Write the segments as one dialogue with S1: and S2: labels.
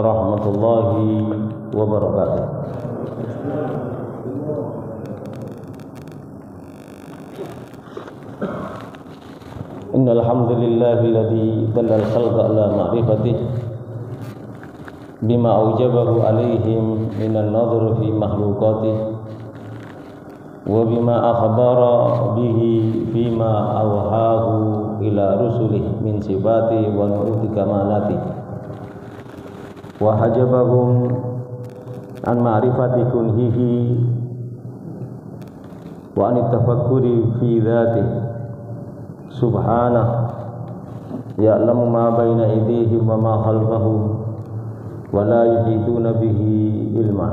S1: warahmatullahi wabarakatuh. Innal hamdalillahilladzi dallal khalqa ala ma'rifatih bima aujabahu alaihim minan nadhr fi makhluqatih wa bima akhbara bihi bima awhahu ila rusulih min sifati wa nu'ti kamalati wa hajabahum an ma'rifati kunhihi wa an tafakkuri fi dzatihi subhanahu ya'lamu ma baina aydihim wa ma khalfahum wa la yuhituna bihi ilma.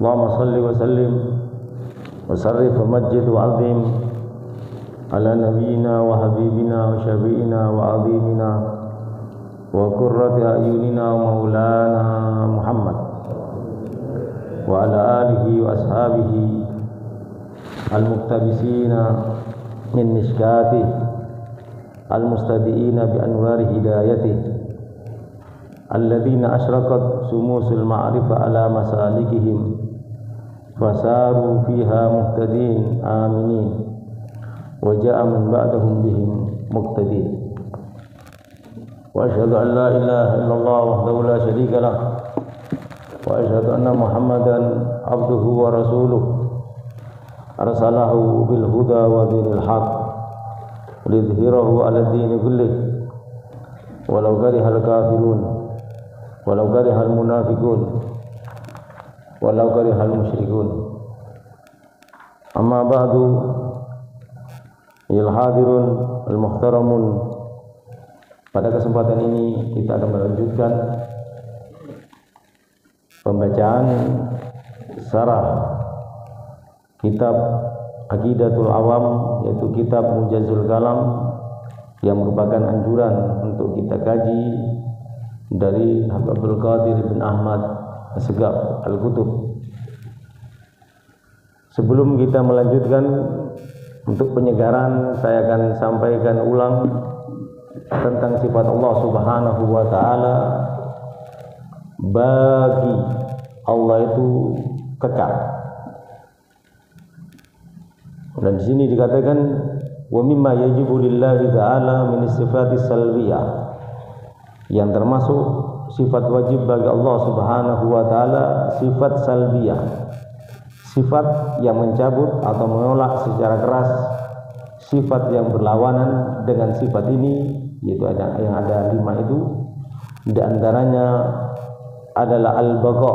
S1: Allahumma salli wa sallim wa sarrif wa majjid wa azim ala nabiyyina wa habibina wa syafi'ina wa azimina wa qurrati a'yunina wa maulana Muhammad wa ala alihi wa ashabihi al-muqtabisina min miskatih al-mustadiina bi anwari hidayatih alladzina asyraqat sumusul ma'rifah ala masalikihim fasaru fiha muhtadin aminin wa ja'a min ba'dahum bihim muqtadin wa asyhadu an la ilaha illallah wahdahu la syarika lah wa asyhadu anna muhammadan abduhu wa rasuluh arsalahu bil huda wa dinil haq lidhhirahu ala dini kullih walau karihal kafirun walau karihal munafiqun walau karihal musyrikun. Amma ba'du, il hadirun al muhtaramun, pada kesempatan ini kita akan melanjutkan pembacaan syarah kitab Aqidatul Awam, yaitu kitab Mujazul Kalam, yang merupakan anjuran untuk kita kaji dari Abdul Qadir bin Ahmad As-Segaf Al-Kutub. Sebelum kita melanjutkan, untuk penyegaran saya akan sampaikan ulang tentang sifat Allah Subhanahu wa taala. Bagi Allah itu kekal. Dan di sini dikatakan wa mimma yajibu lillahi ta'ala min sifati salbiyah, yang termasuk sifat wajib bagi Allah Subhanahu wa taala sifat salbiyah, sifat yang mencabut atau menolak secara keras sifat yang berlawanan dengan sifat ini, yaitu yang ada 5 itu. Di antaranya adalah al-baqa,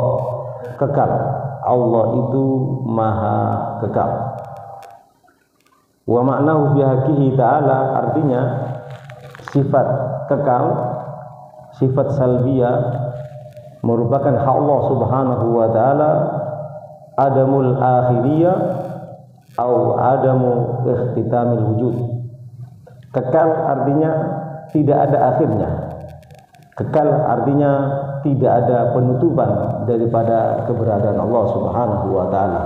S1: kekal. Allah itu maha kekal. Wa ma'nahu fi haqqihi ta'ala, artinya sifat kekal, sifat salbiyah merupakan hak Allah Subhanahu wa taala, adamul akhiriyah atau adamu ikhtitamil wujud. Kekal artinya tidak ada akhirnya. Kekal artinya tidak ada penutupan daripada keberadaan Allah Subhanahu wa taala.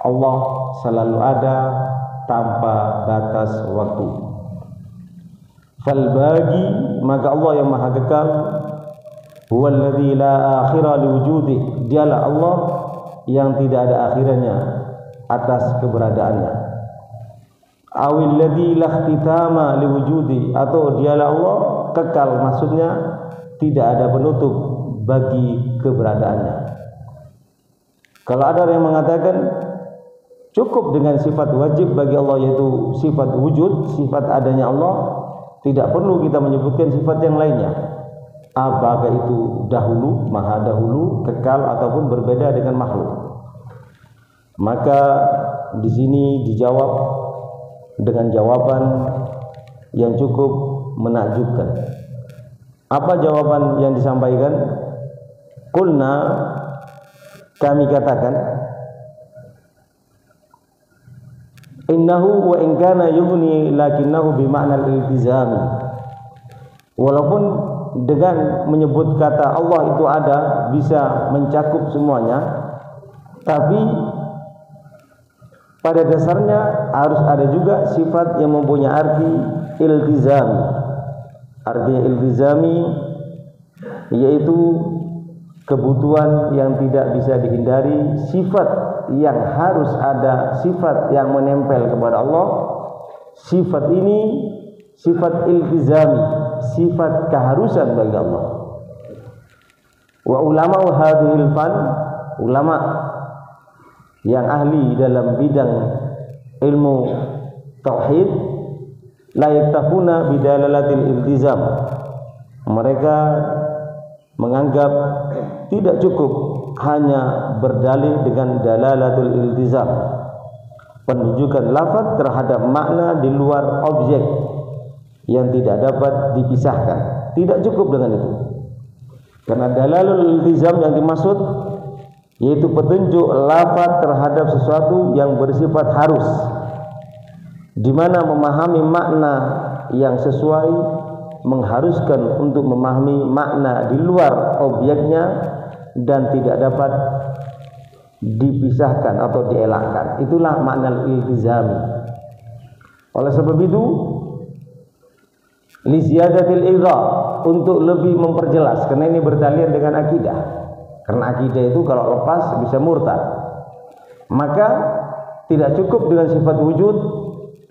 S1: Allah selalu ada tanpa batas waktu. Fal bagi, maka Allah yang maha kekal, huwallazi la akhira liwujudih, dialah Allah yang tidak ada akhirnya atas keberadaannya. Awil ladzi la ikhtitama liwujudi, atau dialah Allah kekal, maksudnya tidak ada penutup bagi keberadaannya. Kalau ada yang mengatakan cukup dengan sifat wajib bagi Allah, yaitu sifat wujud, sifat adanya Allah, tidak perlu kita menyebutkan sifat yang lainnya. Apakah itu dahulu, maha dahulu, kekal, ataupun berbeda dengan makhluk. Maka di sini dijawab dengan jawaban yang cukup menakjubkan. Apa jawaban yang disampaikan? Qulna, kami katakan, innahu wa in kana yughni lakinnahu bi ma'nal iltizami. Walaupun dengan menyebut kata Allah itu ada, bisa mencakup semuanya, tapi pada dasarnya harus ada juga sifat yang mempunyai arti iltizami. Artinya iltizami yaitu kebutuhan yang tidak bisa dihindari, sifat yang harus ada, sifat yang menempel kepada Allah. Sifat ini sifat iltizami, sifat keharusan bagi Allah. Wa ulama hadhil fan, ulama yang ahli dalam bidang ilmu tauhid, la yaktafuna bidalalatil iltizam. Mereka menganggap tidak cukup hanya berdalil dengan dalalatul iltizam, penunjukan lafaz terhadap makna di luar objek yang tidak dapat dipisahkan. Tidak cukup dengan itu, karena dalalul iltizam yang dimaksud yaitu petunjuk lafaz terhadap sesuatu yang bersifat harus, di mana memahami makna yang sesuai mengharuskan untuk memahami makna di luar objeknya dan tidak dapat dipisahkan atau dielakkan. Itulah makna iltizami. Oleh sebab itu, li ziyadatil idha, untuk lebih memperjelas, karena ini bertalian dengan akidah. Karena akidah itu kalau lepas bisa murtad. Maka tidak cukup dengan sifat wujud,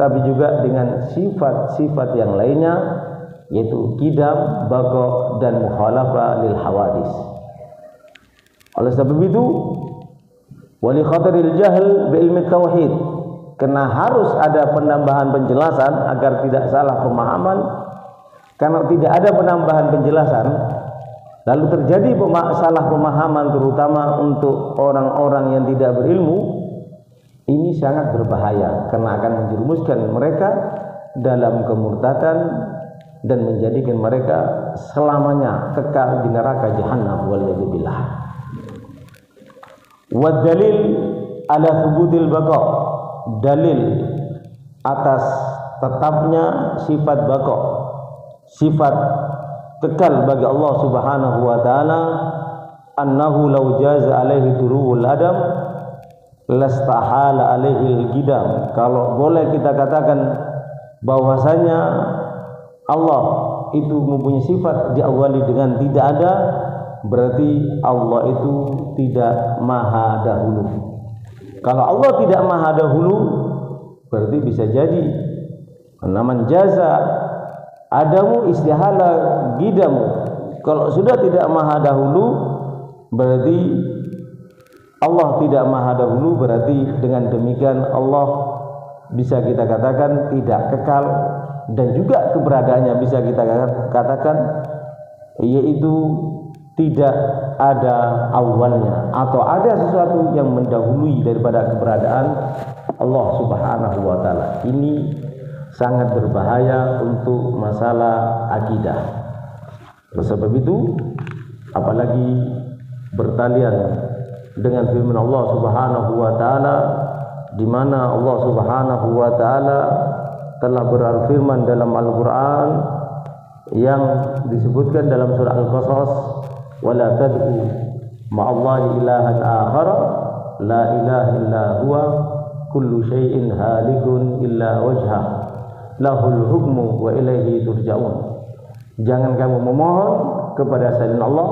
S1: tapi juga dengan sifat-sifat yang lainnya, yaitu qidam, baqa, dan mukhalafah lil hawadis. Oleh sebab itu, wali khataril jahl bi ilmi tauhid, karena harus ada penambahan penjelasan agar tidak salah pemahaman. Karena tidak ada penambahan penjelasan, lalu terjadi salah pemahaman, terutama untuk orang-orang yang tidak berilmu. Ini sangat berbahaya karena akan menjerumuskan mereka dalam kemurtadan dan menjadikan mereka selamanya kekal di neraka jahanam, waliyadzubillah. Wa dalil ala thubutil baqa, dalil atas tetapnya sifat baqa, sifat kekal bagi Allah Subhanahu wa taala, annahu law jaza alaihi durul adam lastahala alaihi al-qidam. Kalau boleh kita katakan bahwasanya Allah itu mempunyai sifat diawali dengan tidak ada, berarti Allah itu tidak maha dahulu. Kalau Allah tidak maha dahulu, berarti bisa jadi naman jaza adamu istihala gidamu. Kalau sudah tidak maha dahulu, berarti Allah tidak maha dahulu, berarti dengan demikian Allah bisa kita katakan tidak kekal, dan juga keberadaannya bisa kita katakan yaitu tidak ada awalnya, atau ada sesuatu yang mendahului daripada keberadaan Allah Subhanahu wa taala. Ini sangat berbahaya untuk masalah akidah. Oleh sebab itu, apalagi bertalian dengan firman Allah Subhanahu wa taala, di mana Allah Subhanahu wa taala telah berfirman dalam Al-Qur'an yang disebutkan dalam surah Al-Qasas, wala tad'u ma'allahi ilahan akhar la ilaha illa huwa kullu syai'in halikun illa wajhah lahul hukmu wa ilaihi turja'un. Jangan kamu memohon kepada selain Allah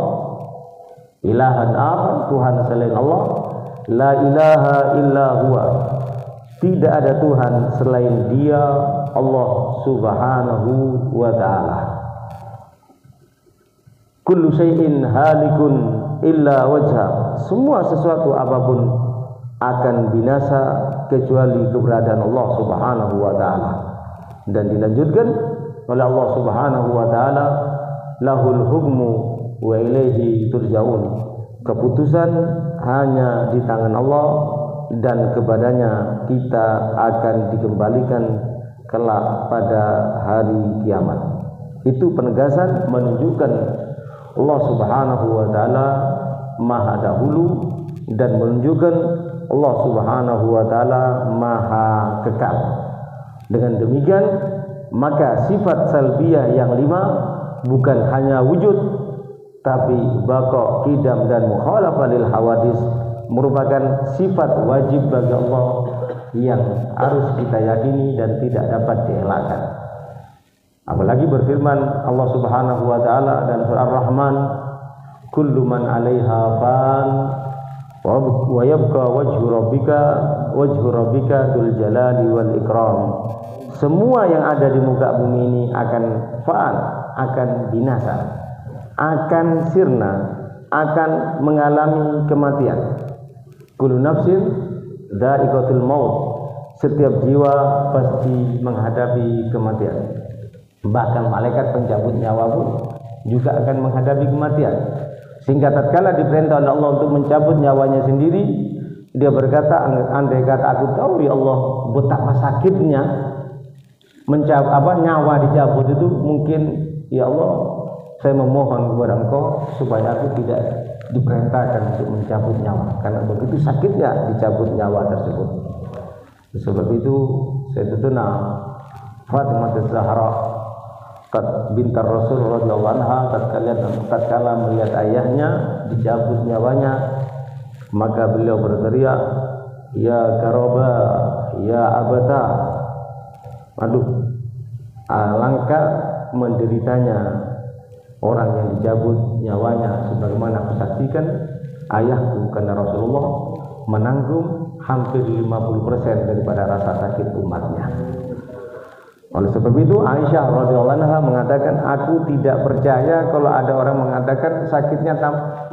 S1: ilahan akhar, Tuhan selain Allah, la ilaha illa huwa, tidak ada Tuhan selain Dia, Allah Subhanahu wa taala. Kullu syai'in halikun illa wajha, semua sesuatu apapun akan binasa kecuali keberadaan Allah Subhanahu wa taala. Dan dilanjutkan oleh Allah Subhanahu wa taala, lahul hukmu wa ilaihi turja'un, keputusan hanya di tangan Allah dan kepadanya kita akan dikembalikan kelak pada hari kiamat. Itu penegasan menunjukkan Allah Subhanahu wa taala maha dahulu dan menunjukkan Allah Subhanahu wa taala maha kekal. Dengan demikian, maka sifat salbiyah yang 5 bukan hanya wujud, tapi baqa, qidam, dan mukhalafah lil hawadis merupakan sifat wajib bagi Allah yang harus kita yakini dan tidak dapat dielakkan. Apalagi berfirman Allah Subhanahu wa taala dalam surah Ar-Rahman, kullu man 'alaiha fan wa yabqa wajhu rabbika dzul jalali wal ikram. Semua yang ada di muka bumi ini akan fan, akan binasa, akan sirna, akan mengalami kematian. Kullu nafsin dha'iqatul maut. Setiap jiwa pasti menghadapi kematian. Bahkan malaikat pencabut nyawa pun juga akan menghadapi kematian. Sehingga tatkala diperintah oleh Allah untuk mencabut nyawanya sendiri, dia berkata, andai kata aku tahu ya Allah betapa sakitnya nyawa dicabut itu, mungkin ya Allah saya memohon kepada Engkau supaya aku tidak diperintahkan untuk mencabut nyawa, karena begitu sakitnya dicabut nyawa tersebut. Sebab itu Sayyidatuna Fatimah Az-Zahra bintar Rasul radhiyallahu anha tatkala melihat ayahnya dicabut nyawanya, maka beliau berteriak, ya karoba, ya abata. Aduh, alangkah menderitanya orang yang dicabut nyawanya, sebagaimana aku saksikan ayahku, karena Rasulullah menanggung hampir 50% daripada rasa sakit umatnya. Oleh sebab itu Aisyah radhiyallahu anha mengatakan, aku tidak percaya kalau ada orang mengatakan sakitnya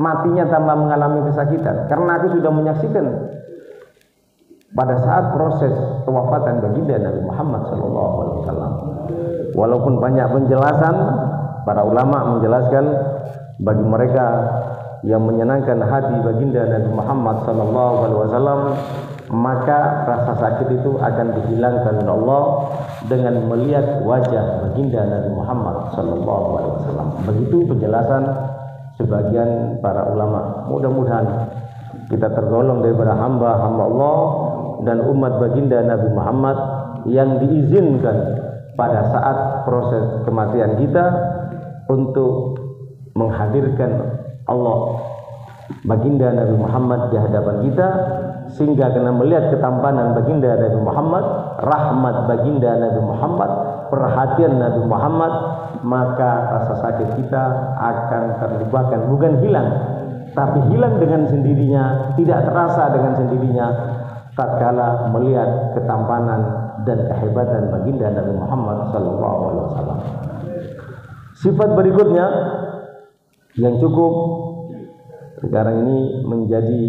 S1: matinya tanpa mengalami kesakitan, karena aku sudah menyaksikan pada saat proses kewafatan baginda Nabi Muhammad SAW. Walaupun banyak penjelasan, para ulama menjelaskan bagi mereka yang menyenangkan hati baginda Nabi Muhammad SAW, maka rasa sakit itu akan dihilangkan oleh Allah dengan melihat wajah baginda Nabi Muhammad SAW. Begitu penjelasan sebagian para ulama. Mudah-mudahan kita tergolong daripada hamba-hamba Allah dan umat baginda Nabi Muhammad yang diizinkan pada saat proses kematian kita untuk menghadirkan Allah baginda Nabi Muhammad di hadapan kita, sehingga karena melihat ketampanan baginda Nabi Muhammad, rahmat baginda Nabi Muhammad, perhatian Nabi Muhammad, maka rasa sakit kita akan terlupakan, bukan hilang, tapi hilang dengan sendirinya, tidak terasa dengan sendirinya tatkala melihat ketampanan dan kehebatan baginda Nabi Muhammad SAW. Sifat berikutnya yang cukup sekarang ini menjadi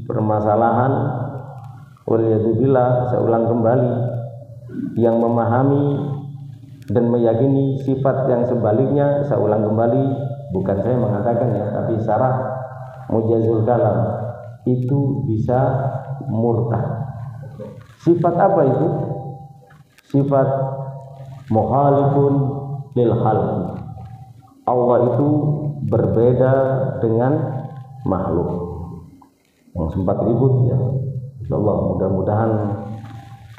S1: permasalahan, waliyadzubillah, saya ulang kembali, yang memahami dan meyakini sifat yang sebaliknya, saya ulang kembali, bukan saya mengatakan ya, tapi Syarah Mujazul Kalam itu bisa murtad. Sifat apa itu? Sifat mukhalifun lil khalq. Allah itu berbeda dengan makhluk. Yang sempat ribut ya, insyaallah mudah-mudahan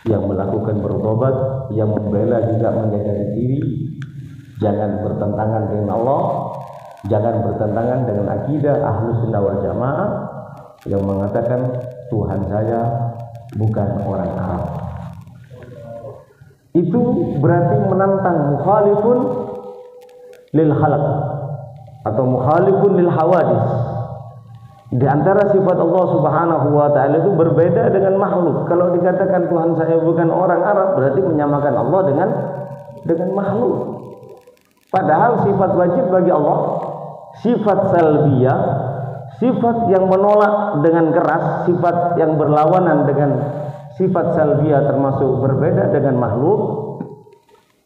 S1: yang melakukan bertobat, yang membela juga menyadari diri, jangan bertentangan dengan Allah, jangan bertentangan dengan akidah Ahlus Sunnah wal Jamaah yang mengatakan Tuhan saya bukan orang Arab. Itu berarti menantang mukhalifun lil khalq atau mukhalifun lil hawadis. Di antara sifat Allah Subhanahu wa taala itu berbeda dengan makhluk. Kalau dikatakan Tuhan saya bukan orang Arab, berarti menyamakan Allah dengan makhluk. Padahal sifat wajib bagi Allah, sifat salbiyah, sifat yang menolak dengan keras, sifat yang berlawanan dengan sifat salbiyah termasuk berbeda dengan makhluk,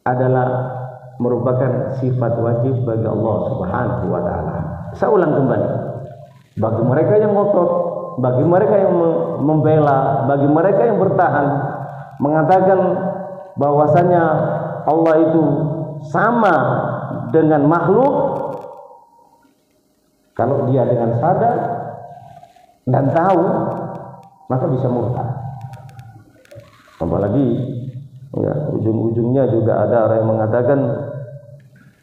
S1: adalah merupakan sifat wajib bagi Allah Subhanahu wa taala. Saya ulang kembali. Bagi mereka yang ngotot, bagi mereka yang membela, bagi mereka yang bertahan mengatakan bahwasanya Allah itu sama dengan makhluk, kalau dia dengan sadar dan tahu, maka bisa murtad. Apalagi ya, ujung-ujungnya juga ada orang yang mengatakan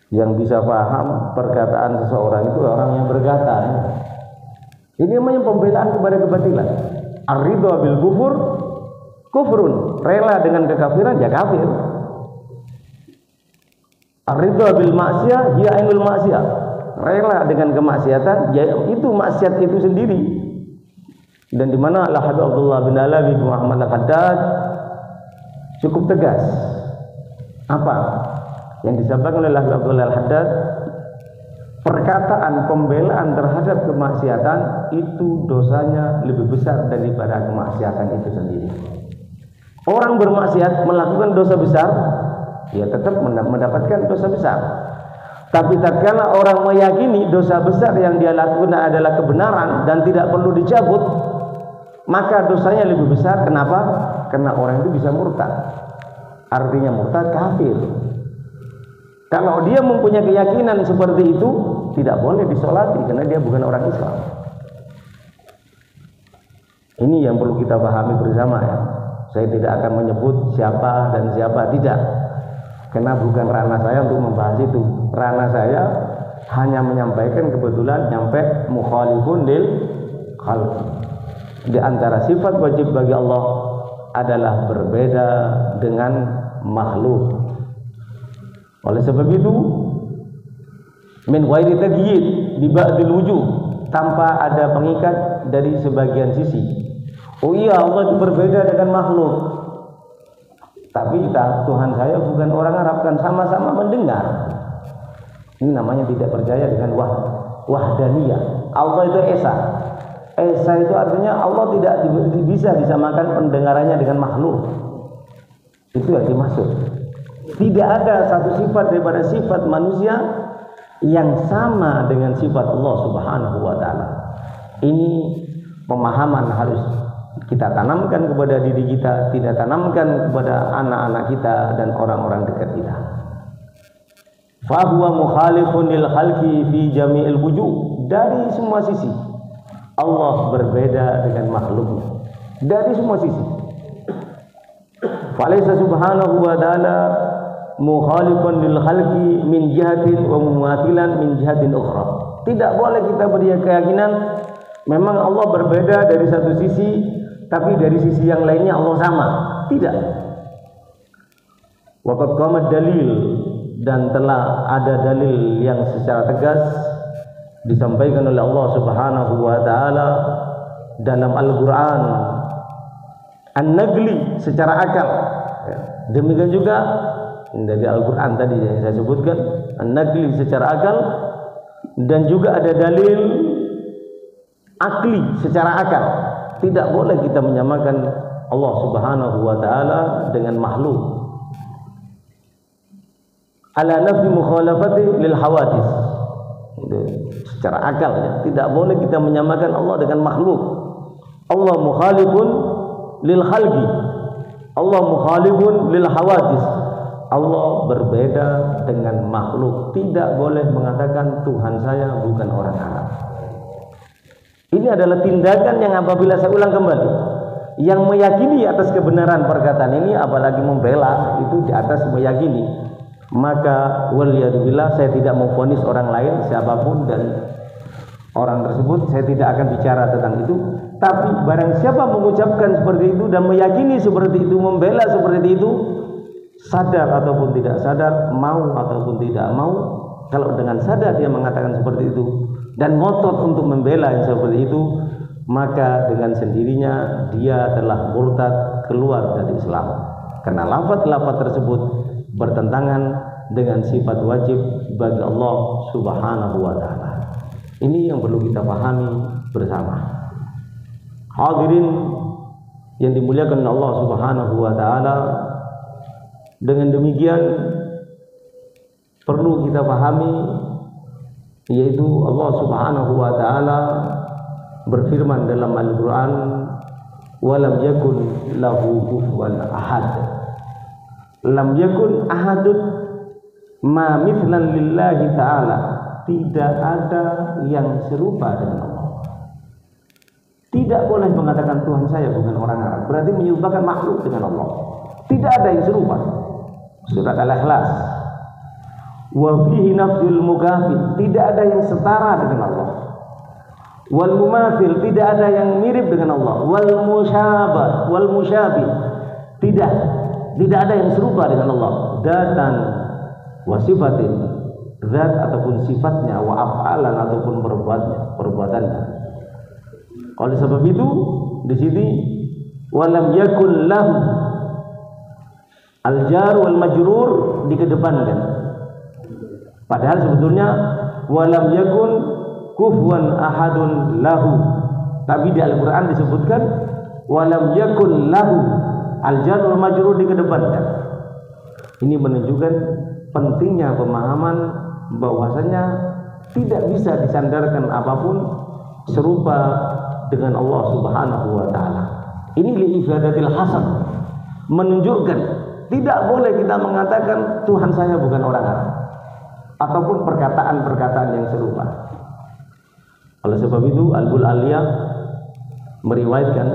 S1: yang bisa paham perkataan seseorang itu orang yang berkata ya. Ini namanya pembelaan kepada kebatilan. Ar-ridha bil kufur kufrun, rela dengan kekafiran ya kafir. Ar-ridha bil maksiyah hiya ainul maksiyah, rela dengan kemaksiatan, ya itu maksiat itu sendiri. Dan di mana Al-Habib Abdullah bin Alawi bin Muhammad Al-Haddad cukup tegas. Apa yang disampaikan oleh Al-Habib Abdullah Al-Haddad? Perkataan pembelaan terhadap kemaksiatan itu dosanya lebih besar daripada kemaksiatan itu sendiri. Orang bermaksiat melakukan dosa besar, ya tetap mendapatkan dosa besar. Tapi tatkala orang meyakini dosa besar yang dia lakukan adalah kebenaran dan tidak perlu dicabut, maka dosanya lebih besar. Kenapa? Karena orang itu bisa murtad. Artinya murtad kafir. Kalau dia mempunyai keyakinan seperti itu, tidak boleh disolati karena dia bukan orang Islam. Ini yang perlu kita pahami bersama ya. Saya tidak akan menyebut siapa dan siapa, tidak. Karena bukan ranah saya untuk membahas itu. Ranah saya hanya menyampaikan, kebetulan nyampe mukhalifun lil khalq. Di antara sifat wajib bagi Allah adalah berbeda dengan makhluk. Oleh sebab itu, min ghairi taghyid bi ba'dil wujuh, tanpa ada pengikat dari sebagian sisi. Oh iya, Allah itu berbeda dengan makhluk. Tapi Tuhan saya bukan orang Arab, kan sama-sama mendengar. Ini namanya tidak percaya dengan wahdaniyah. Allah itu esa. Esa itu artinya Allah tidak bisa disamakan pendengarannya dengan makhluk. Itu yang dimaksud. Tidak ada satu sifat daripada sifat manusia yang sama dengan sifat Allah Subhanahu wa taala. Ini pemahaman harus kita tanamkan kepada diri kita, tidak tanamkan kepada anak-anak kita dan orang-orang dekat kita. Fa huwa mukhalifun lil khalqi fi jami'il wujuh. Dari semua sisi Allah berbeda dengan makhluknya. Dari semua sisi. Falaysa subhanahu wa ta'ala mukhalifun lil khalqi min jihatin wa mumathilan min jihatin ukhra. Tidak boleh kita beri keyakinan memang Allah berbeda dari satu sisi, tapi dari sisi yang lainnya Allah sama. Tidak. Waqad qama dalil, dan telah ada dalil yang secara tegas disampaikan oleh Allah Subhanahu wa taala dalam Al-Qur'an, an-naqli secara akal. Demikian juga dari Al-Quran tadi yang saya sebutkan, an-naqli secara akal, dan juga ada dalil akli secara akal. Tidak boleh kita menyamakan Allah Subhanahu wa taala dengan makhluk. Ala nafi mukhalafati lil hawadis. Secara akal ya, tidak boleh kita menyamakan Allah dengan makhluk. Allah mukhalifun lil khalqi. Allah mukhalifun lil hawadis. Allah berbeda dengan makhluk. Tidak boleh mengatakan Tuhan saya bukan orang Arab. Ini adalah tindakan yang apabila saya ulang kembali, yang meyakini atas kebenaran perkataan ini, apalagi membela, itu di atas meyakini, maka waliyadzubillah, saya tidak memvonis orang lain siapapun dan orang tersebut, saya tidak akan bicara tentang itu. Tapi barang siapa mengucapkan seperti itu dan meyakini seperti itu, membela seperti itu, sadar ataupun tidak sadar, mau ataupun tidak mau, kalau dengan sadar dia mengatakan seperti itu dan ngotot untuk membela yang seperti itu, maka dengan sendirinya dia telah murtad, keluar dari Islam, karena lafaz-lafaz tersebut bertentangan dengan sifat wajib bagi Allah Subhanahu wa taala. Ini yang perlu kita pahami bersama. Hadirin yang dimuliakan oleh Allah Subhanahu wa taala, dengan demikian perlu kita pahami, yaitu Allah Subhanahu wa taala berfirman dalam Al-Qur'an, "Walam yakun lahu kufuwan ahad." Lam yakun ahadun ma mithlan lillahi ta'ala. Tidak ada yang serupa dengan Allah. Tidak boleh mengatakan Tuhan saya bukan orang Arab, berarti menyerupakan makhluk dengan Allah. Tidak ada yang serupa. Surat Al-Ikhlas. Wa fihi nafsul mukafi, tidak ada yang setara dengan Allah. Wal mumathil, tidak ada yang mirip dengan Allah. Wal musyabah, wal musyabih, tidak ada yang serupa dengan Allah. Datan wa sifatin, zat ataupun sifatnya, wa af'alan ataupun perbuatannya. Oleh sebab itu di sini walam yakul lahu al-jar wal majrur dikedepankan. Padahal sebetulnya walam yakun kufuwan ahadun lahu. Tapi di Al-Qur'an disebutkan walam yakun lahu al-jar wal majrur dikedepankan. Ini menunjukkan pentingnya pemahaman bahwasanya tidak bisa disandarkan apapun serupa dengan Allah Subhanahu wa taala. Ini li'ifadatil hasan, menunjukkan tidak boleh kita mengatakan Tuhan saya bukan orang Arab ataupun perkataan-perkataan yang serupa. Oleh sebab itu Al-Bul Aliyah meriwayatkan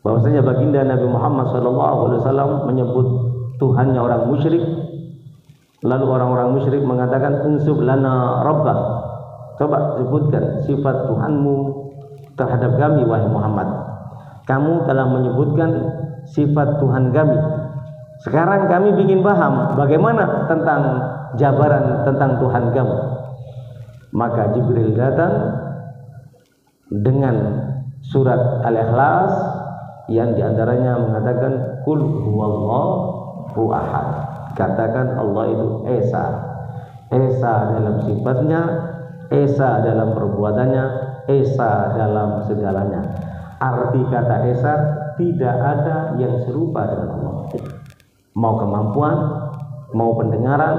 S1: bahwasanya baginda Nabi Muhammad SAW menyebut Tuhannya orang musyrik. Lalu orang-orang musyrik mengatakan unsub lana rabbak, coba sebutkan sifat Tuhanmu terhadap kami wahai Muhammad. Kamu telah menyebutkan sifat Tuhan kami. Sekarang kami ingin paham bagaimana tentang jabaran tentang Tuhan kamu. Maka Jibril datang dengan surat Al-Ikhlas yang diantaranya mengatakan Qul huwallahu ahad. Katakan Allah itu Esa. Esa dalam sifatnya, Esa dalam perbuatannya, Esa dalam segalanya. Arti kata Esa, tidak ada yang serupa dengan Allah. Mau kemampuan, mau pendengaran,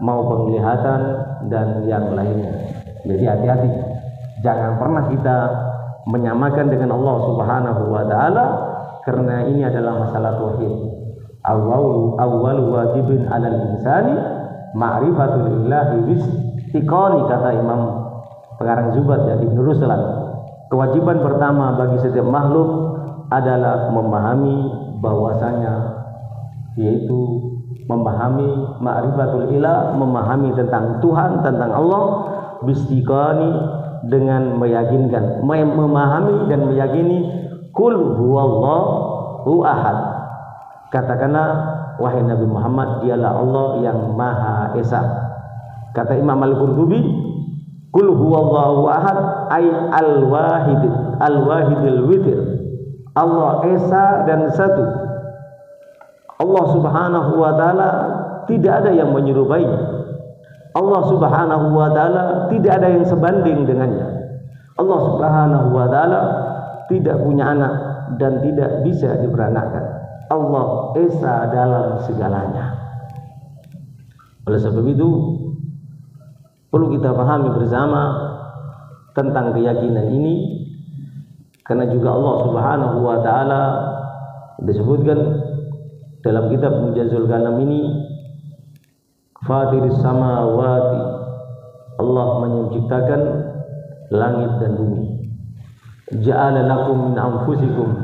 S1: mau penglihatan, dan yang lainnya. Jadi hati-hati, jangan pernah kita menyamakan dengan Allah Subhanahu wa taala, karena ini adalah masalah tauhid. Awwal wajibin 'alal insani ma'rifatul ilahi bistiqani, kata Imam Pengarang Zubat ya Ibnu Ruslan. Kewajiban pertama bagi setiap makhluk adalah memahami bahwasanya, yaitu memahami ma'rifatul ilah, memahami tentang Tuhan, tentang Allah, bistiqani, dengan meyakinkan, memahami dan meyakini kul huwallahu ahad. Katakanlah wahai Nabi Muhammad, dialah Allah yang Maha Esa. Kata Imam Al-Qurtubi, kul huwallahu ahad ay al-wahidul witir. Allah Esa dan satu. Allah Subhanahu wa taala tidak ada yang menyerupainya. Allah Subhanahu wa taala tidak ada yang sebanding dengannya. Allah Subhanahu wa taala tidak punya anak dan tidak bisa diperanakkan. Allah Esa dalam segalanya. Oleh sebab itu perlu kita pahami bersama tentang keyakinan ini, karena juga Allah Subhanahu wa taala disebutkan dalam kitab Mujazul Kalam ini, Fatiris samawati, Allah menciptakan langit dan bumi. Ja'ala lakum min anfusikum,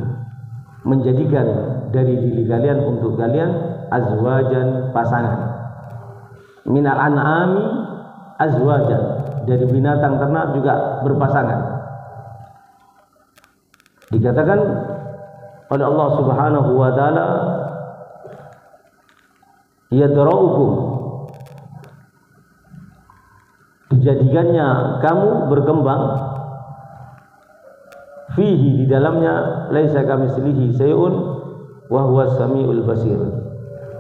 S1: menjadikan dari diri kalian untuk kalian azwajan, pasangan. Minal an'ami azwajan, dari binatang ternak juga berpasangan. Dikatakan oleh Allah Subhanahu wa taala, yadra'ukum, dijadikannya kamu berkembang, fihi, di dalamnya, laisa kamitslihi syai'un wa huwas samiul basir,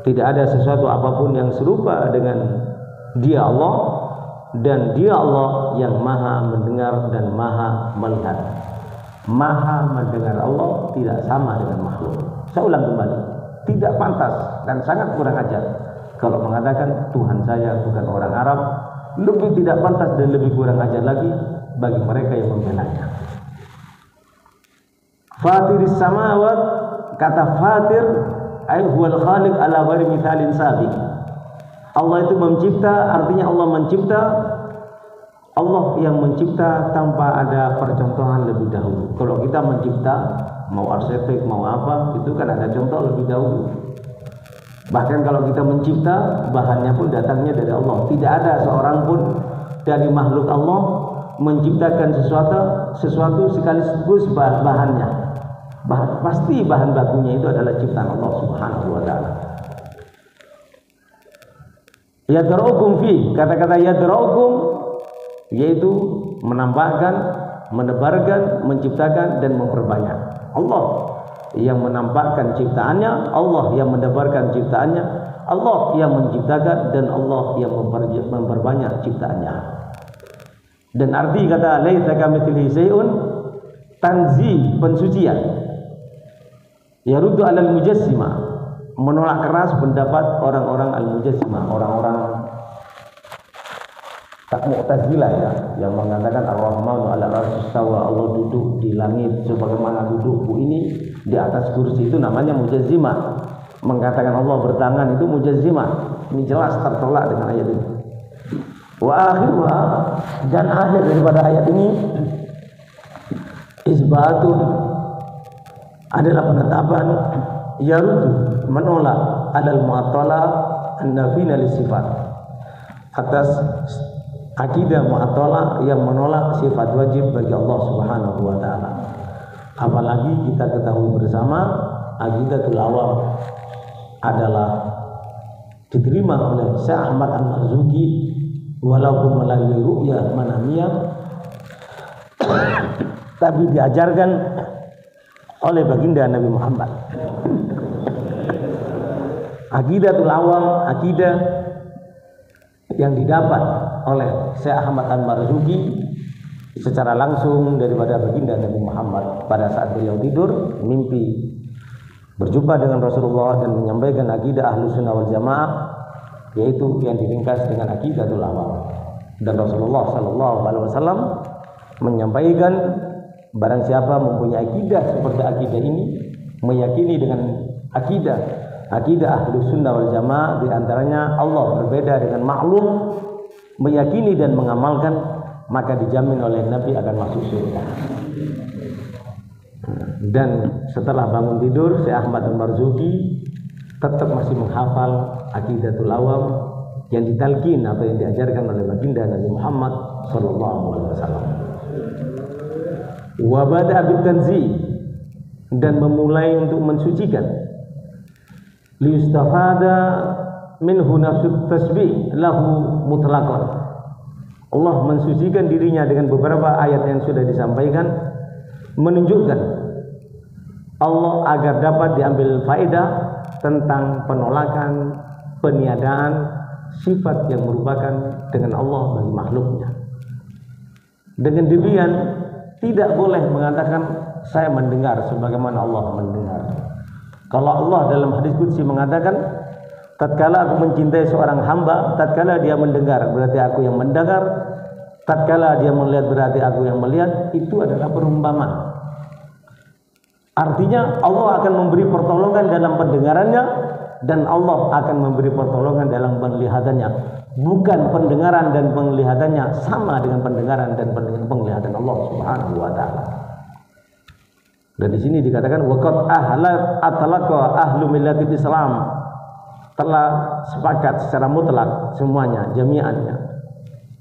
S1: tidak ada sesuatu apapun yang serupa dengan Dia Allah, dan Dia Allah yang Maha mendengar dan Maha melihat. Maha mendengar Allah tidak sama dengan makhluk. Saya ulang kembali, tidak pantas dan sangat kurang ajar kalau mengatakan Tuhan saya bukan orang Arab. Lebih tidak pantas dan lebih kurang ajar lagi bagi mereka yang membelanya. Fatiris samawat, kata fatir ay huwal khaliq ala ghairi mithalin sabiq. Allah itu mencipta, artinya Allah mencipta, Allah yang mencipta tanpa ada percontohan lebih dahulu. Kalau kita mencipta, mau arsitek, mau apa, itu kan ada contoh lebih dahulu. Bahkan kalau kita mencipta, bahannya pun datangnya dari Allah. Tidak ada seorang pun dari makhluk Allah menciptakan sesuatu sekaligus bahannya. Pasti bahan bakunya itu adalah ciptaan Allah Subhanahu wa taala. Yadra'ukum fi, kata-kata yadra'ukum yaitu menampakkan, menebarkan, menciptakan dan memperbanyak. Allah yang menampakkan ciptaannya, Allah yang menebarkan ciptaannya, Allah yang menciptakan dan Allah yang memperbanyak ciptaannya. Dan arti kata laisa kamitslihi syai'un tanzih, pensucian. Yaruddu 'alal mujassimah, menolak keras pendapat orang-orang al-mujassimah, orang-orang tak Mu'tazilah ya, yang mengatakan Ar-Rahmanu 'ala arsy istawa, Allah duduk di langit sebagaimana dudukku ini di atas kursi, itu namanya mujazzimah. Mengatakan Allah bertangan itu mujazzimah. Ini jelas tertolak dengan ayat ini. Wa akhiruha, dan akhir daripada ayat ini isbatun, adalah penetapan yarudu, menolak adal mu'attalah an-nafina lisifat, atas akidah mu'attalah yang menolak sifat wajib bagi Allah Subhanahu wa taala. Apalagi kita ketahui bersama aqidatul awam adalah diterima oleh Syekh Ahmad Al-Marzuki walaupun melalui ru'yah manamiyah, tapi diajarkan oleh baginda Nabi Muhammad. Aqidatul awam, akidah yang didapat oleh Syekh Ahmad Al-Marzuki secara langsung daripada baginda Nabi Muhammad pada saat beliau tidur mimpi berjumpa dengan Rasulullah dan menyampaikan akidah Ahlussunnah wal Jamaah, yaitu yang diringkas dengan aqidatul awam. Dan Rasulullah sallallahu alaihi wasallam menyampaikan barang siapa mempunyai akidah seperti akidah ini, meyakini dengan akidah Ahlussunnah wal Jamaah, di antaranya Allah berbeda dengan makhluk, meyakini dan mengamalkan, maka dijamin oleh Nabi akan masuk surga. Dan setelah bangun tidur, Syekh Ahmad Al-Marzuki tetap masih menghafal aqidatul awam yang ditalkin atau yang diajarkan oleh baginda Nabi Muhammad sallallahu alaihi wasallam. Wa bada'a bitanzih, dan memulai untuk mensucikan, liyustafada minhu nafsut tasbih lahu mutlaqan. Allah mensucikan dirinya dengan beberapa ayat yang sudah disampaikan, menunjukkan Allah agar dapat diambil faedah tentang penolakan, peniadaan sifat yang merupakan dengan Allah bagi makhluknya. Dengan demikian tidak boleh mengatakan saya mendengar sebagaimana Allah mendengar. Kalau Allah dalam hadis qudsi mengatakan, tatkala aku mencintai seorang hamba, tatkala dia mendengar berarti aku yang mendengar, tatkala dia melihat berarti aku yang melihat. Itu adalah perumpamaan. Artinya Allah akan memberi pertolongan dalam pendengarannya dan Allah akan memberi pertolongan dalam penglihatannya. Bukan pendengaran dan penglihatannya sama dengan pendengaran dan penglihatan Allah Subhanahu wa taala. Dan di sini dikatakan waqad atlaqa ahlu millatil Islam, telah sepakat secara mutlak semuanya, jami'annya,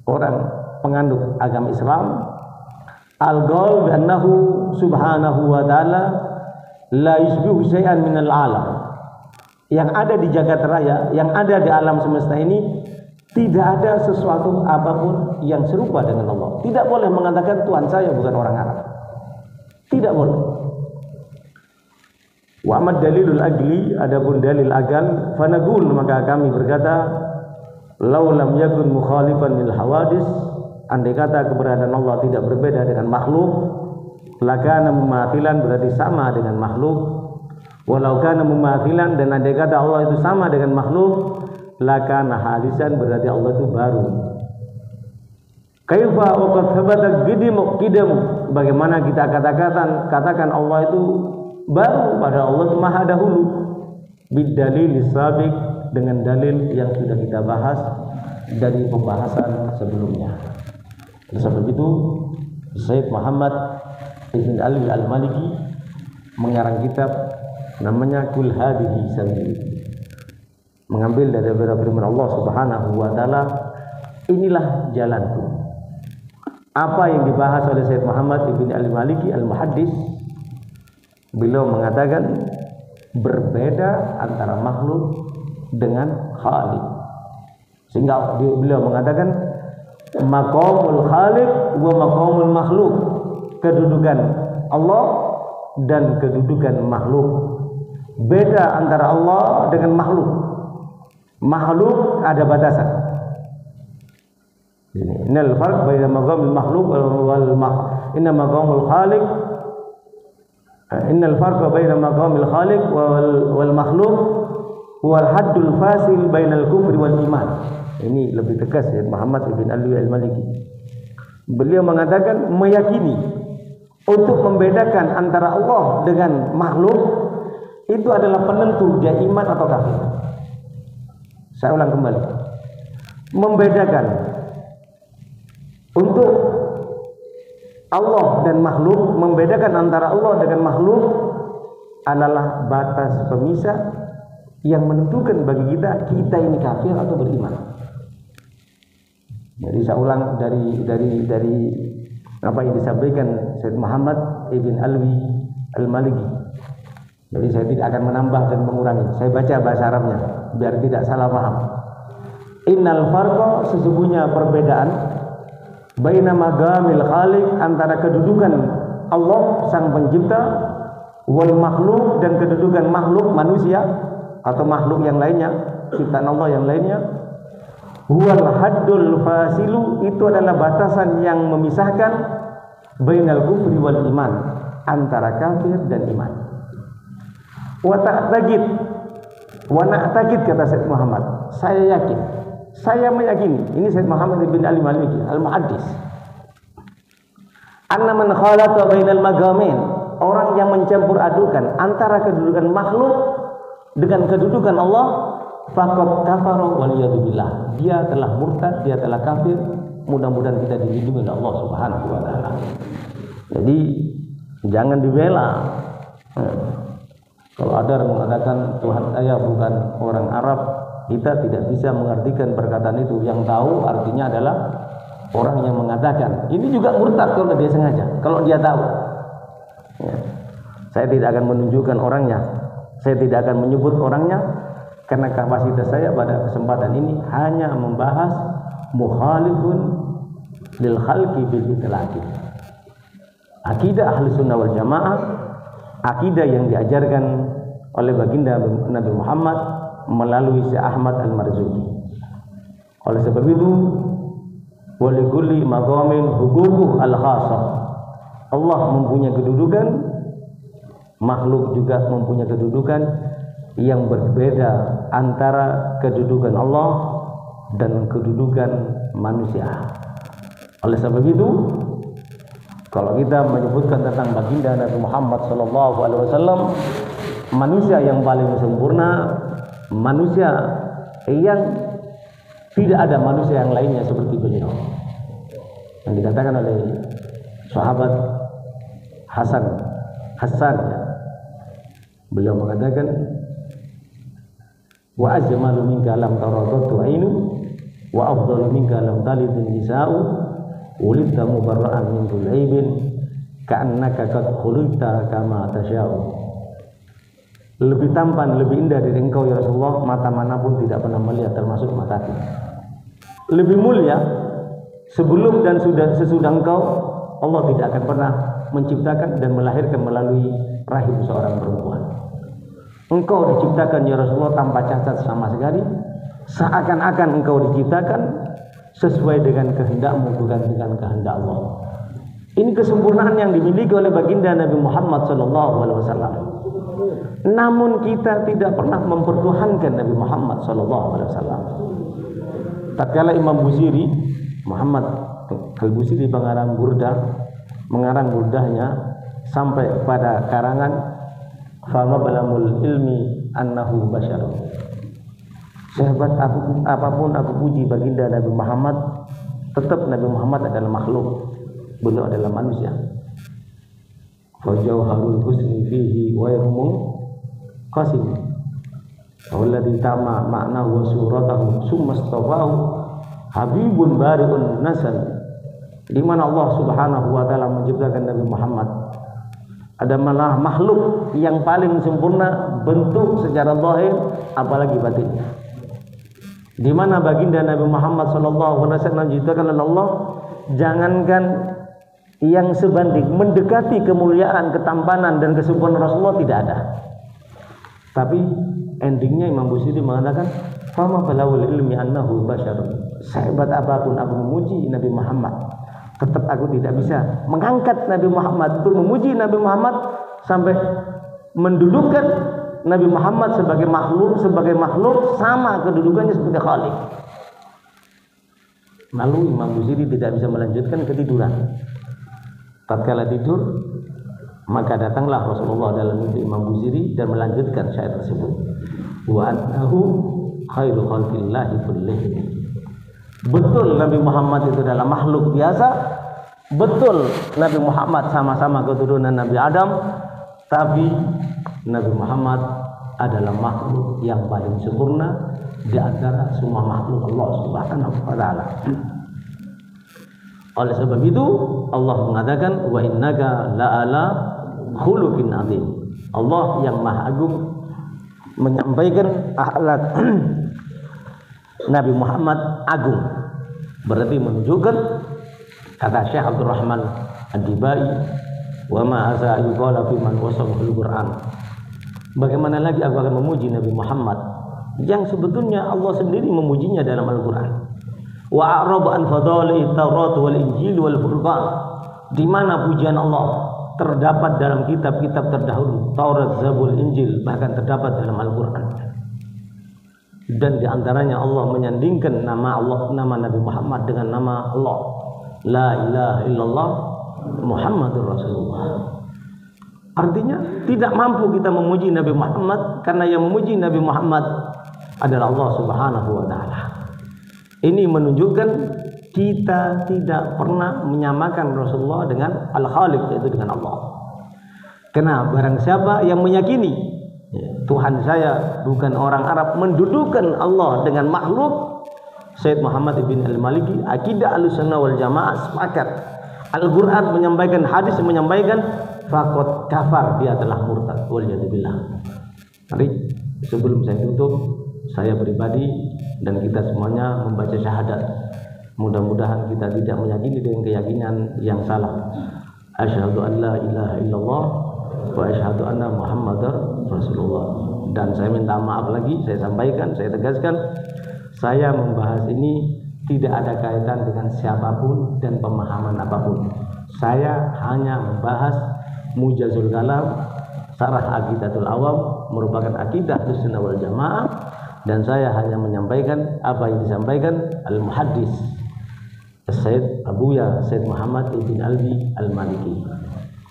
S1: orang penganut agama Islam, al-qaul bi annahu subhanahu wa ta'ala la yusbihu syai'an minal alam, yang ada di jagat raya, yang ada di alam semesta ini tidak ada sesuatu apapun yang serupa dengan Allah. Tidak boleh mengatakan Tuhan saya bukan orang Arab, tidak boleh. Wa amad dalilul agli, adapun dalil agal, fanaqul, maka kami berkata, law lam yakun mukhalifan lil hawadis, andai kata keberadaan Allah tidak berbeda dengan makhluk, lakana mumathilan, berarti sama dengan makhluk. Walau kana mumathilan, dan andai kata Allah itu sama dengan makhluk, lakana hadisan, berarti Allah itu baru. Kaifa waqad thabata qidamu, bagaimana kita katakan Allah itu baru, pada Allah itu maha dahulu, bidalil sabiq, dengan dalil yang sudah kita bahas dari pembahasan sebelumnya. Sebab itu Syekh Muhammad Ibn Ali Al-Maliki mengarang kitab namanya Kul Hadhihi Sabili, mengambil dari firman Allah Subhanahu wa taala, inilah jalanku. Apa yang dibahas oleh Syekh Muhammad Ibn Al-Maliki Al-Muhaddis, beliau mengatakan berbeda antara makhluk dengan khaliq. Sehingga beliau mengatakan maqamul khaliq wa maqamul makhluk, kedudukan Allah dan kedudukan makhluk. Beda antara Allah dengan makhluk. Makhluk ada batasan. Innal farq baina maqamil makhluk inna maqamul khaliq innal farqa baina maqamil khaliq wal makhluk wal haddul fasil bainal kufri wal iman. Ini lebih tegas ya Muhammad ibn Ali al-Maliki. Beliau mengatakan meyakini untuk membedakan antara Allah dengan makhluk itu adalah penentu dia iman atau kafir. Saya ulang kembali. Membedakan untuk Allah dan makhluk, membedakan antara Allah dengan makhluk adalah batas pemisah yang menentukan bagi kita ini kafir atau beriman. Jadi saya ulang dari apa yang disampaikan Syekh Muhammad ibn Alwi al-Maliki. Jadi saya tidak akan menambah dan mengurangi. Saya baca bahasa Arabnya biar tidak salah paham. Innal farqa, sesungguhnya perbedaan, baina magamil khaliq, antara kedudukan Allah sang pencipta, wal makhluk, dan kedudukan makhluk manusia atau makhluk yang lainnya, ciptaan Allah yang lainnya. Huwal haddul fasilu, itu adalah batasan yang memisahkan bainal kufri wal iman, antara kafir dan iman. Wa na'taqid kata Syekh Muhammad, saya yakin, saya meyakini, ini Syekh Muhammad bin Ali Maliki al-Muhaddis, anna man khalata bainal magamin, orang yang mencampur adukan antara kedudukan makhluk dengan kedudukan Allah, faqad kafara waliyadu billah, dia telah murtad, dia telah kafir. Mudah-mudahan kita dilindungi oleh Allah Subhanahu wa taala. Jadi jangan dibela. Kalau ada yang mengatakan Tuhan saya bukan orang Arab, kita tidak bisa mengartikan perkataan itu. Yang tahu artinya adalah orang yang mengatakan. Ini juga murtad kalau dia sengaja, kalau dia tahu. Ya. Saya tidak akan menunjukkan orangnya, saya tidak akan menyebut orangnya, karena kapasitas saya pada kesempatan ini hanya membahas mukhalifun lil khalqi bil itlaqi. Akidah ahli sunnah wal jamaah, akidah yang diajarkan oleh baginda Nabi Muhammad melalui Syekh Ahmad Al-Marzuki. Oleh sebab itu, walikulli maqamin huququh al-khassah. Allah mempunyai kedudukan, makhluk juga mempunyai kedudukan yang berbeda antara kedudukan Allah dan kedudukan manusia. Oleh sebab itu, kalau kita menyebutkan tentang baginda Nabi Muhammad SAW, manusia yang paling sempurna, manusia yang tidak ada manusia yang lainnya seperti beliau, yang dikatakan oleh sahabat Hasan ya. Beliau mengatakan, wa ajmalu minka lam taradatu ainu wa afdalu minka lam talidun nisa'u ulidta mubarra'an min kulli aibin ka'annaka qad khuliqta kama tasya'u. Lebih tampan, lebih indah dari engkau ya Rasulullah, mata manapun tidak pernah melihat, termasuk mataku. Lebih mulia sebelum dan sesudah engkau, Allah tidak akan pernah menciptakan dan melahirkan melalui rahim seorang perempuan. Engkau diciptakan ya Rasulullah tanpa cacat sama sekali, seakan-akan engkau diciptakan sesuai dengan kehendakmu, bukan dengan kehendak Allah. Ini kesempurnaan yang dimiliki oleh baginda Nabi Muhammad SAW. Namun kita tidak pernah mempertuhankan Nabi Muhammad SAW. Tatkala Imam Busiri, Muhammad Al-Busiri mengarang burdahnya sampai pada karangan fama balamul ilmi annahu basyar. Sehebat apapun aku puji baginda Nabi Muhammad, tetap Nabi Muhammad adalah makhluk, beliau adalah manusia. Fajauharul husni fihi wa yarmu qasim walladhi tama ma'nahu wa suratahu summa istafahu habibun bari'un nasal. Di mana Allah Subhanahu wa taala menciptakan Nabi Muhammad, ada malah makhluk yang paling sempurna bentuk secara zahir apalagi batinnya. di mana baginda Nabi Muhammad SAW diciptakan oleh Allah, jangankan yang sebanding mendekati kemuliaan, ketampanan dan kesempurnaan Rasulullah tidak ada. Tapi endingnya Imam Busiri mengatakan, fama balawul ilmi annahu basyarun. Sehebat apapun aku memuji Nabi Muhammad, tetap aku tidak bisa mengangkat Nabi Muhammad, untuk memuji Nabi Muhammad sampai mendudukan Nabi Muhammad sebagai makhluk sama kedudukannya sebagai Khalik. Lalu Imam Busiri tidak bisa melanjutkan, ketiduran. Tatkala tidur, maka datanglah Rasulullah dalam mimpi Imam Busiri dan melanjutkan syair tersebut. Wa annahu khairu khalqillahi kullihim. Betul Nabi Muhammad itu adalah makhluk biasa. Betul Nabi Muhammad sama-sama keturunan Nabi Adam, tapi Nabi Muhammad adalah makhluk yang paling sempurna di antara semua makhluk Allah Subhanahu wa taala. Oleh sebab itu Allah mengatakan, wa innaka la'ala khuluqin azim. Allah yang Maha Agung menyampaikan akhlak Nabi Muhammad agung. Berarti menunjukkan, kata Syekh Abdul Rahman Ad-Dibai, wa ma asa yuqala fi man wasafal Quran. Bagaimana lagi aku akan memuji Nabi Muhammad yang sebetulnya Allah sendiri memujinya dalam Al-Quran. Wa a'raba an fadali Taurat wal Injil wal Furqan, di mana pujian Allah terdapat dalam kitab-kitab terdahulu, Taurat, Zabur, Injil, bahkan terdapat dalam Al-Quran. Dan di antaranya Allah menyandingkan nama Allah, nama Nabi Muhammad dengan nama Allah. La ilaha illallah Muhammadur Rasulullah. Artinya tidak mampu kita memuji Nabi Muhammad, karena yang memuji Nabi Muhammad adalah Allah Subhanahu wa taala. Ini menunjukkan kita tidak pernah menyamakan Rasulullah dengan Al-Khaliq, yaitu dengan Allah. Karena barang siapa yang meyakini Tuhan saya bukan orang Arab, mendudukan Allah dengan makhluk, Sayyid Muhammad ibn al-Maliki, akidah Ahlussunnah wal Jamaah sepakat. Al-Quran menyampaikan, hadis menyampaikan, faqad kafar, dia telah murtad. Waliyadzubillah. Mari sebelum saya tutup, saya pribadi dan kita semuanya membaca syahadat. Mudah-mudahan kita tidak meyakini dengan keyakinan yang salah. Asyhadu an la ilaha illallah wa asyhadu anna Muhammadar Rasulullah. Dan saya minta maaf lagi, saya sampaikan, saya tegaskan, saya membahas ini tidak ada kaitan dengan siapapun dan pemahaman apapun. Saya hanya membahas Mujazul Kalam, Sarah Aqidatul Awam, merupakan akidah Ahlussunnah wal Jamaah, dan saya hanya menyampaikan apa yang disampaikan Al-Muhaddis Sayyid Abuya Sayyid Muhammad ibn Alwi Al-Maliki.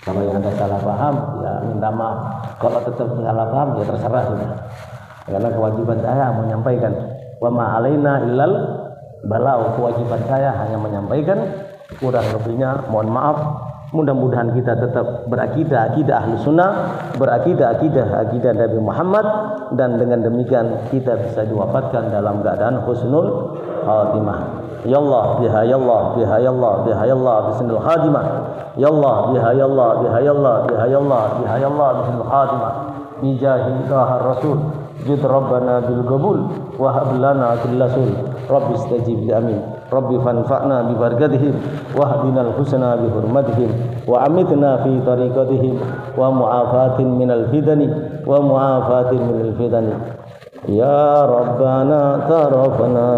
S1: Kalau yang ada salah paham, ya minta maaf. Kalau tetap salah paham, ya terserah sudah. Karena kewajiban saya menyampaikan, wa ma alaina illal balau, kewajiban saya hanya menyampaikan, kurang lebihnya mohon maaf. Mudah-mudahan kita tetap berakidah akidah Ahlus Sunnah, berakidah akidah Nabi Muhammad, dan dengan demikian kita bisa diwafatkan dalam keadaan husnul khatimah. Ya Allah, biha ya Allah, biha ya Allah, biha ya Allah, bismil khatimah. Ya Allah, biha ya Allah, biha ya Allah, biha ya Allah, biha ya Allah, bismil khatimah. Bijahi dahar rasul, jid rabbana bil qabul, wa hab lana kullasul. Rabbi istajib li amin. Rabbi fanfa'na bi barakatihim wa hadinal husna bi hurmatihim wa amitna fi tariqatihim wa mu'afatin minal fitani wa mu'afatin minal fitani. Ya Rabbana tarafna